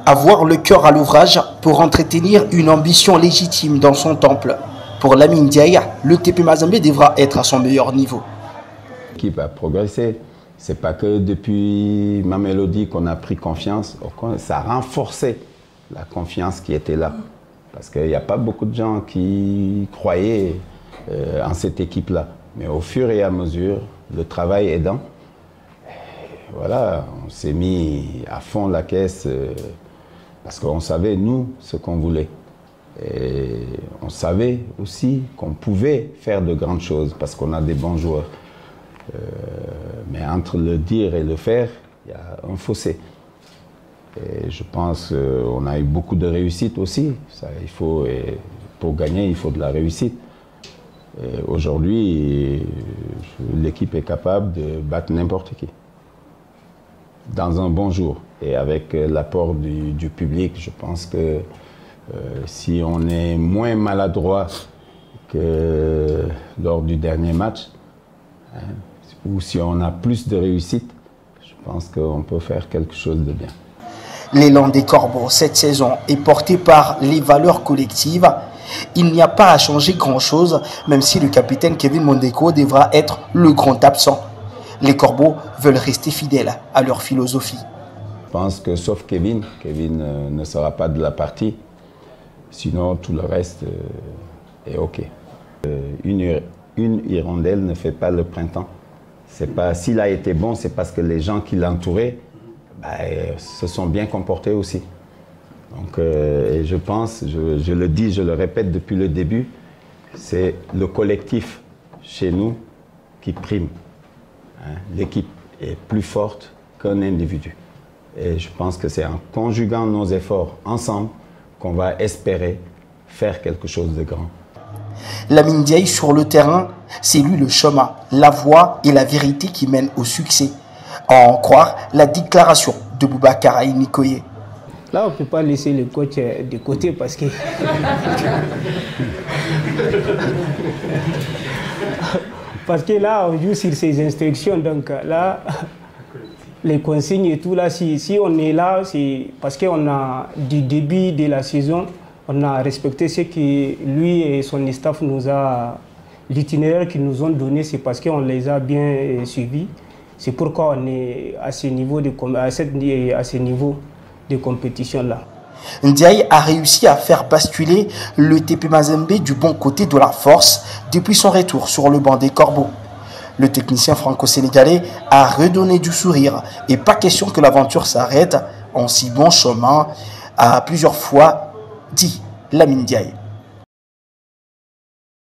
Avoir le cœur à l'ouvrage pour entretenir une ambition légitime dans son temple. Pour Lamine Ndiaye, le TP Mazembe devra être à son meilleur niveau. L'équipe a progressé. C'est pas que depuis Mamelodi qu'on a pris confiance. Ça a renforcé la confiance qui était là. Parce qu'il n'y a pas beaucoup de gens qui croyaient en cette équipe-là. Mais au fur et à mesure, le travail aidant, voilà, on s'est mis à fond la caisse parce qu'on savait, nous, ce qu'on voulait. Et on savait aussi qu'on pouvait faire de grandes choses parce qu'on a des bons joueurs. Mais entre le dire et le faire, il y a un fossé. Et je pense qu'on a eu beaucoup de réussite aussi. Pour gagner, il faut de la réussite. Aujourd'hui, l'équipe est capable de battre n'importe qui. Dans un bon jour. Et avec l'apport du public, je pense que si on est moins maladroit que lors du dernier match, hein, ou si on a plus de réussite, je pense qu'on peut faire quelque chose de bien. L'élan des Corbeaux cette saison est porté par les valeurs collectives. Il n'y a pas à changer grand-chose, même si le capitaine Kevin Mondeko devra être le grand absent. Les Corbeaux veulent rester fidèles à leur philosophie. Je pense que sauf Kevin ne sera pas de la partie. Sinon, tout le reste est OK. Une hirondelle ne fait pas le printemps. S'il a été bon, c'est parce que les gens qui l'entouraient se sont bien comportés aussi. Donc, et je pense, je le dis, je le répète depuis le début, c'est le collectif chez nous qui prime. Hein? L'équipe est plus forte qu'un individu. Et je pense que c'est en conjuguant nos efforts ensemble qu'on va espérer faire quelque chose de grand. Lamine Ndiaye sur le terrain, c'est lui le chemin, la voie et la vérité qui mènent au succès. À en croire la déclaration de Boubacar Nikoye. Là, on ne peut pas laisser le coach de côté parce que... parce que là, on joue sur ses instructions. Donc là, les consignes et tout, là, si on est là, c'est parce qu'on a, du début de la saison, on a respecté ce que lui et son staff nous a... L'itinéraire qu'ils nous ont donné, c'est parce qu'on les a bien suivis. C'est pourquoi on est à ce niveau de compétition-là. Ndiaye a réussi à faire basculer le TP Mazembe du bon côté de la force depuis son retour sur le banc des Corbeaux. Le technicien franco-sénégalais a redonné du sourire et pas question que l'aventure s'arrête en si bon chemin, a plusieurs fois dit Lamine Ndiaye.